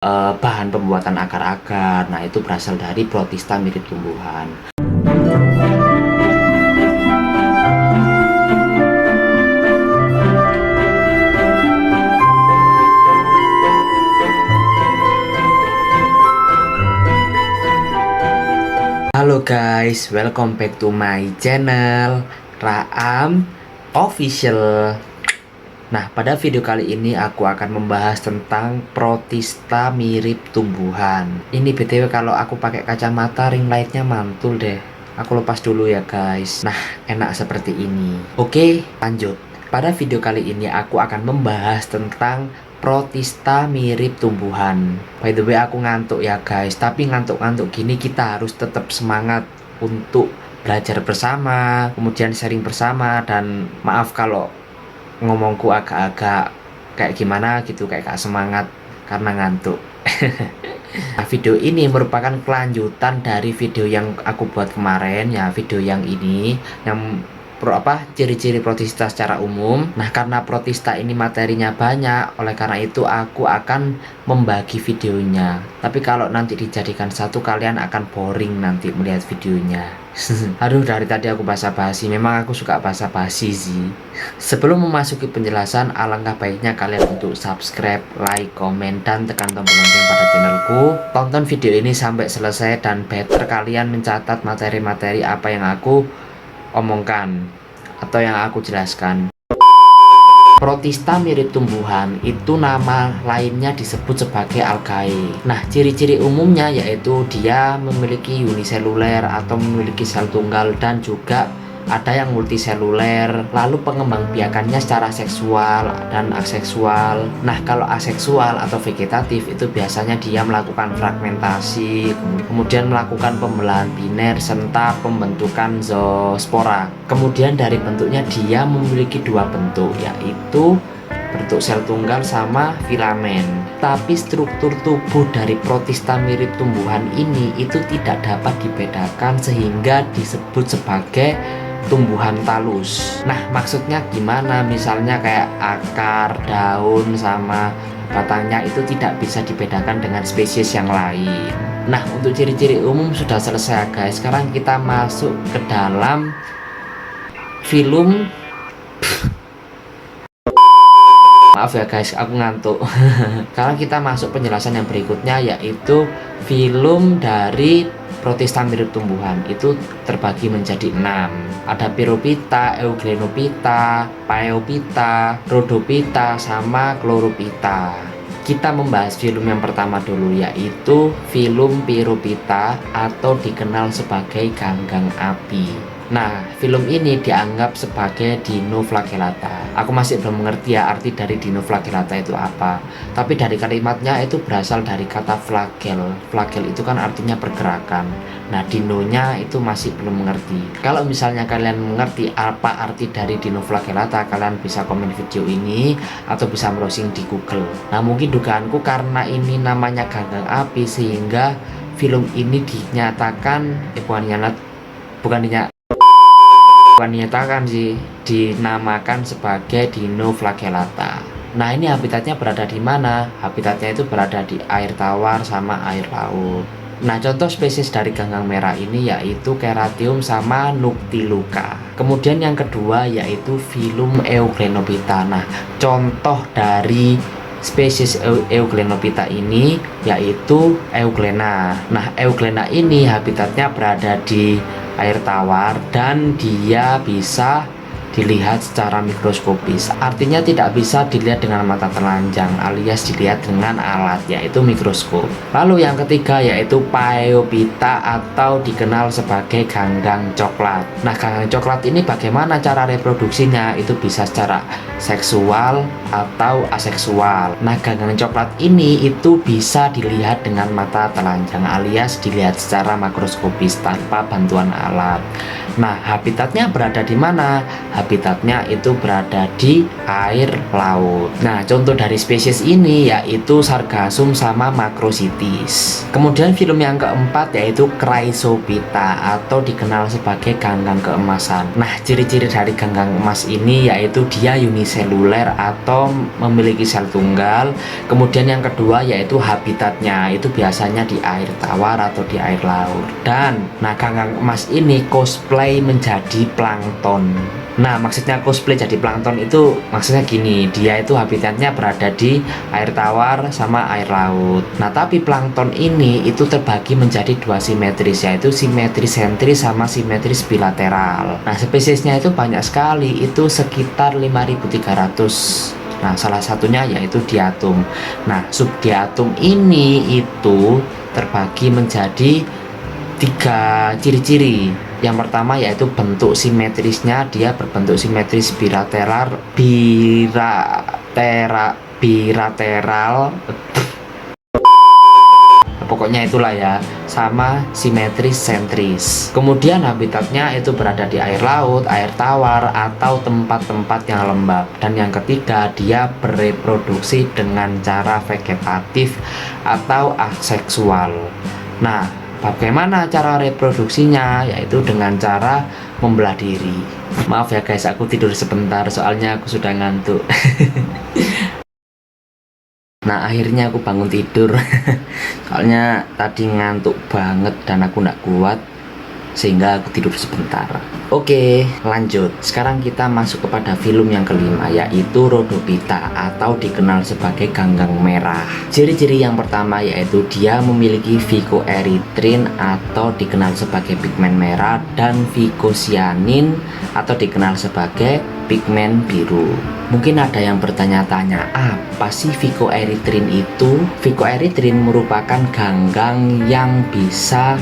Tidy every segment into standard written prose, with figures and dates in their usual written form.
bahan pembuatan agar-agar. Nah, itu berasal dari protista mirip tumbuhan. Halo guys, welcome back to my channel Raam Official. Nah, pada video kali ini aku akan membahas tentang protista mirip tumbuhan. Ini BTW kalau aku pakai kacamata ring lightnya mantul deh. Aku lepas dulu ya guys. Nah, enak seperti ini. Oke, lanjut. Pada video kali ini aku akan membahas tentang protista mirip tumbuhan. By the way, aku ngantuk ya guys. Tapi ngantuk-ngantuk gini kita harus tetap semangat untuk belajar bersama, kemudian sharing bersama. Dan maaf kalau ngomongku agak-agak kayak gimana gitu, kayak gak semangat karena ngantuk. Nah, video ini merupakan kelanjutan dari video yang aku buat kemarin ya, video yang ini yang ciri-ciri protista secara umum. Nah, karena protista ini materinya banyak, oleh karena itu aku akan membagi videonya. Tapi kalau nanti dijadikan satu, kalian akan boring nanti melihat videonya. Aduh, dari tadi aku basa-basi. Memang aku suka basa-basi sih. Sebelum memasuki penjelasan, alangkah baiknya kalian untuk subscribe, like, komen, dan tekan tombol lonceng pada channelku. Tonton video ini sampai selesai dan better kalian mencatat materi-materi apa yang aku omongkan atau yang aku jelaskan. Protista mirip tumbuhan itu nama lainnya disebut sebagai algae. Nah, ciri-ciri umumnya yaitu dia memiliki uniseluler atau memiliki sel tunggal, dan juga ada yang multiseluler. Lalu pengembangbiakannya secara seksual dan aseksual. Nah, kalau aseksual atau vegetatif itu biasanya dia melakukan fragmentasi, kemudian melakukan pembelahan biner serta pembentukan zoospora. Kemudian dari bentuknya dia memiliki dua bentuk, yaitu bentuk sel tunggal sama filamen. Tapi struktur tubuh dari protista mirip tumbuhan ini itu tidak dapat dibedakan sehingga disebut sebagai tumbuhan talus. Nah, maksudnya gimana? Misalnya kayak akar, daun, sama batangnya itu tidak bisa dibedakan dengan spesies yang lain. Nah, untuk ciri-ciri umum sudah selesai guys. Sekarang kita masuk ke dalam filum. Maaf ya guys, aku ngantuk. Sekarang kita masuk penjelasan yang berikutnya, yaitu filum dari protista mirip tumbuhan itu terbagi menjadi 6. Ada Pyrophyta, Euglenophyta, Phaeophyta, Rhodophyta, sama Chlorophyta. Kita membahas filum yang pertama dulu, yaitu filum Pyrophyta atau dikenal sebagai ganggang api. Nah, film ini dianggap sebagai dinoflagellata. Aku masih belum mengerti ya arti dari dinoflagellata itu apa. Tapi dari kalimatnya itu berasal dari kata flagel. Flagel itu kan artinya pergerakan. Nah, dinonya itu masih belum mengerti. Kalau misalnya kalian mengerti apa arti dari dinoflagellata, kalian bisa komen video ini atau bisa browsing di Google. Nah, mungkin dugaanku karena ini namanya ganggang api sehingga film ini dinyatakan dinyatakan sih, dinamakan sebagai dinoflagellata. Nah, ini habitatnya berada di mana? Habitatnya itu berada di air tawar sama air laut. Nah, contoh spesies dari ganggang merah ini yaitu Keratium sama Noctiluca. Kemudian yang kedua yaitu filum Euglenophyta. Nah, contoh dari spesies Euglenophyta ini yaitu Euglena. Nah, Euglena ini habitatnya berada di air tawar dan dia bisa dilihat secara mikroskopis. Artinya tidak bisa dilihat dengan mata telanjang alias dilihat dengan alat, yaitu mikroskop. Lalu yang ketiga yaitu Phaeophyta atau dikenal sebagai ganggang coklat. Nah, ganggang coklat ini bagaimana cara reproduksinya? Itu bisa secara seksual atau aseksual. Nah, ganggang coklat ini itu bisa dilihat dengan mata telanjang alias dilihat secara makroskopis tanpa bantuan alat. Nah, habitatnya berada di mana? habitatnya itu berada di air laut. Nah, contoh dari spesies ini yaitu Sargassum sama Macrocystis. Kemudian film yang keempat yaitu Chrysophyta atau dikenal sebagai ganggang keemasan. Nah, ciri-ciri dari ganggang emas ini yaitu dia uniseluler atau memiliki sel tunggal. Kemudian yang kedua yaitu habitatnya itu biasanya di air tawar atau di air laut. Dan nah, ganggang emas ini cosplay menjadi plankton. Nah, maksudnya cosplay jadi plankton itu maksudnya gini, dia itu habitatnya berada di air tawar sama air laut. Nah, tapi plankton ini itu terbagi menjadi dua simetris, yaitu simetris sentris sama simetris bilateral. Nah, spesiesnya itu banyak sekali, itu sekitar 5.300. Nah, salah satunya yaitu diatum. Nah, subdiatum ini itu terbagi menjadi 3 ciri-ciri. Yang pertama yaitu bentuk simetrisnya, dia berbentuk simetris bilateral, pokoknya itulah ya, sama simetris sentris. Kemudian habitatnya itu berada di air laut, air tawar, atau tempat-tempat yang lembab. Dan yang ketiga, dia bereproduksi dengan cara vegetatif atau aseksual. Nah, bagaimana cara reproduksinya? Yaitu dengan cara membelah diri. Maaf ya guys, aku tidur sebentar soalnya aku sudah ngantuk. Nah, akhirnya aku bangun tidur. Soalnya tadi ngantuk banget dan aku nggak kuat, sehingga aku tidur sebentar. Oke, lanjut. Sekarang kita masuk kepada film yang kelima, yaitu Rhodophyta atau dikenal sebagai ganggang merah. Ciri-ciri yang pertama yaitu dia memiliki phycoerythrin atau dikenal sebagai pigmen merah, dan phycocyanin atau dikenal sebagai pigmen biru. Mungkin ada yang bertanya-tanya, apa sih phycoerythrin itu? Phycoerythrin merupakan ganggang yang bisa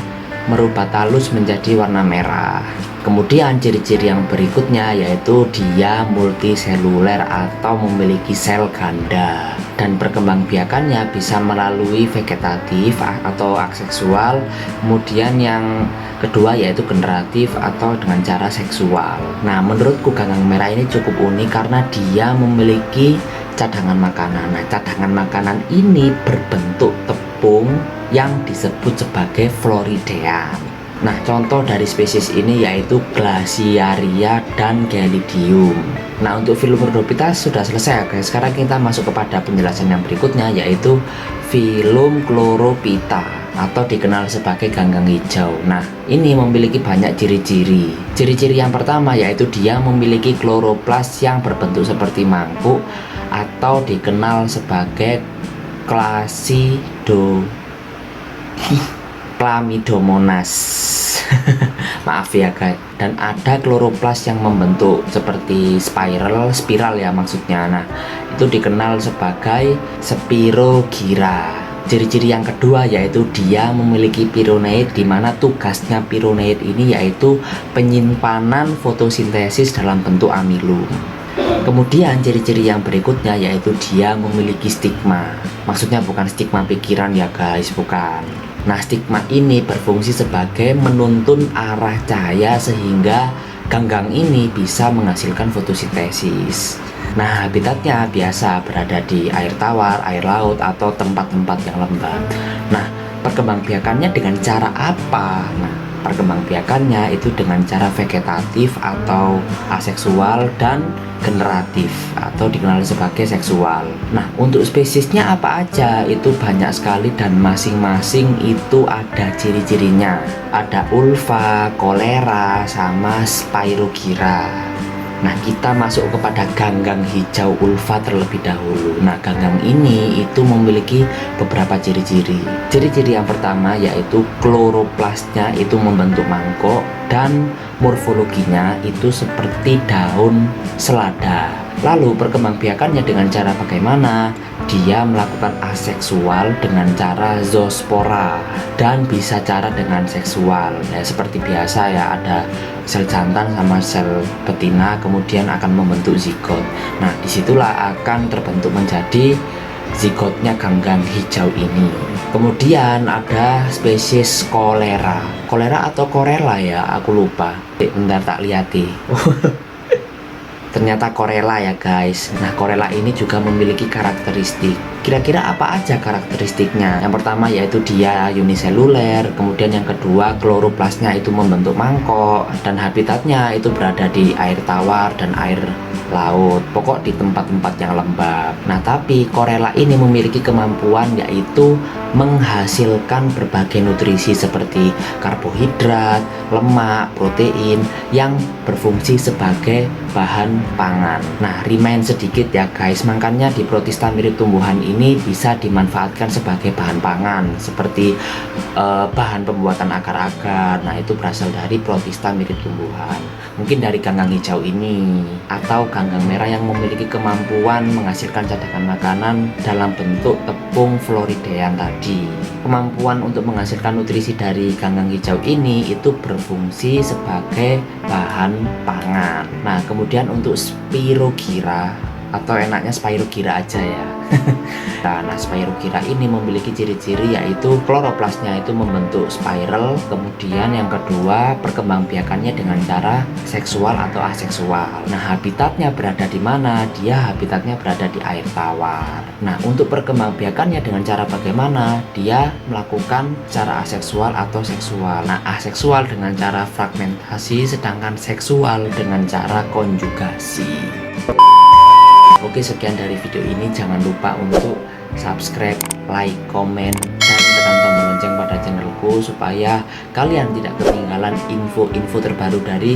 merubah talus menjadi warna merah. Kemudian ciri-ciri yang berikutnya yaitu dia multiseluler atau memiliki sel ganda, dan perkembangbiakannya bisa melalui vegetatif atau aseksual. Kemudian yang kedua yaitu generatif atau dengan cara seksual. Nah, menurutku ganggang merah ini cukup unik karena dia memiliki cadangan makanan. Nah, cadangan makanan ini berbentuk tepung yang disebut sebagai Floridean. Nah, contoh dari spesies ini yaitu Glaciaria dan Gelidium. Nah, untuk film Rhodophyta sudah selesai ya guys. Sekarang kita masuk kepada penjelasan yang berikutnya yaitu film Chlorophyta atau dikenal sebagai ganggang hijau. Nah, ini memiliki banyak ciri-ciri. Ciri-ciri yang pertama yaitu dia memiliki kloroplas yang berbentuk seperti mangkuk atau dikenal sebagai Chlamydomonas. Maaf ya guys. Dan ada kloroplas yang membentuk seperti spiral ya maksudnya. Nah, itu dikenal sebagai Spirogyra. Ciri-ciri yang kedua yaitu dia memiliki pironeid, di mana tugasnya pironeid ini yaitu penyimpanan fotosintesis dalam bentuk amilum. Kemudian ciri-ciri yang berikutnya yaitu dia memiliki stigma. Maksudnya bukan stigma pikiran ya guys, bukan. Nah, stigma ini berfungsi sebagai menuntun arah cahaya sehingga ganggang ini bisa menghasilkan fotosintesis. Nah, habitatnya biasa berada di air tawar, air laut, atau tempat-tempat yang lembab. Nah, perkembangbiakannya dengan cara apa? Nah, perkembangbiakannya itu dengan cara vegetatif atau aseksual dan generatif atau dikenal sebagai seksual. Nah, untuk spesiesnya apa aja? Itu banyak sekali dan masing-masing itu ada ciri-cirinya. Ada ulva, kolera, sama Spirogyra. Nah, kita masuk kepada ganggang hijau ulva terlebih dahulu. Nah, ganggang ini itu memiliki beberapa ciri-ciri. Ciri-ciri yang pertama yaitu kloroplasnya itu membentuk mangkok dan morfologinya itu seperti daun selada. Lalu perkembangbiakannya dengan cara bagaimana? Dia melakukan aseksual dengan cara zoospora dan bisa cara dengan seksual. Ya, seperti biasa ya, ada sel jantan sama sel betina kemudian akan membentuk zigot. Nah, disitulah akan terbentuk menjadi zigotnya ganggang hijau ini. Kemudian ada spesies kolera atau korela ya, aku lupa. Bentar tak lihat. Ternyata Corella ya guys. Nah, Corella ini juga memiliki karakteristik. Kira-kira apa aja karakteristiknya? Yang pertama yaitu dia uniseluler, kemudian yang kedua kloroplasnya itu membentuk mangkok, dan habitatnya itu berada di air tawar dan air laut, pokok di tempat-tempat yang lembab. Nah, tapi Corella ini memiliki kemampuan yaitu menghasilkan berbagai nutrisi seperti karbohidrat, lemak, protein yang berfungsi sebagai bahan pangan. Nah, remind sedikit ya guys, makanya di Protista mirip tumbuhan ini bisa dimanfaatkan sebagai bahan pangan seperti bahan pembuatan agar-agar. Nah, itu berasal dari Protista mirip tumbuhan. Mungkin dari ganggang hijau ini atau ganggang merah yang memiliki kemampuan menghasilkan cadangan makanan dalam bentuk tepung floridean tadi. Kemampuan untuk menghasilkan nutrisi dari ganggang hijau ini itu berfungsi sebagai bahan pangan. Nah, kemudian untuk Spirogyra, atau enaknya Spirogyra aja ya. Nah, Spirogyra ini memiliki ciri-ciri yaitu kloroplasnya itu membentuk spiral, kemudian yang kedua perkembangbiakannya dengan cara seksual atau aseksual. Nah, habitatnya berada di mana? Dia habitatnya berada di air tawar. Nah, untuk perkembangbiakannya dengan cara bagaimana? Dia melakukan cara aseksual atau seksual. Nah, aseksual dengan cara fragmentasi, sedangkan seksual dengan cara konjugasi. Oke, sekian dari video ini. Jangan lupa untuk subscribe, like, komen, dan tekan tombol lonceng pada channelku supaya kalian tidak ketinggalan info-info terbaru dari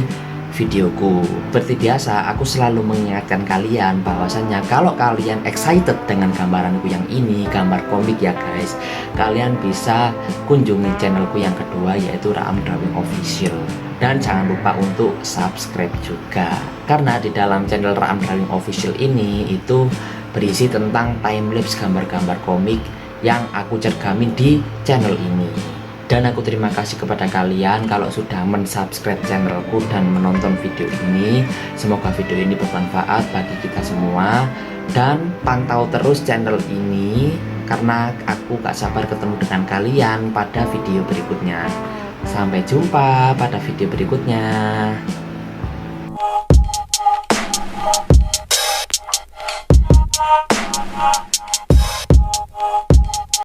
videoku. Seperti biasa, aku selalu mengingatkan kalian bahwasannya kalau kalian excited dengan gambaranku yang ini, gambar komik ya guys, kalian bisa kunjungi channelku yang kedua yaitu Raam Drawing Official. Dan jangan lupa untuk subscribe juga, karena di dalam channel Raam Drawing Official ini itu berisi tentang timelapse gambar-gambar komik yang aku cergamin di channel ini. Dan aku terima kasih kepada kalian kalau sudah mensubscribe channelku dan menonton video ini. Semoga video ini bermanfaat bagi kita semua. Dan pantau terus channel ini, karena aku gak sabar ketemu dengan kalian pada video berikutnya. Sampai jumpa pada video berikutnya.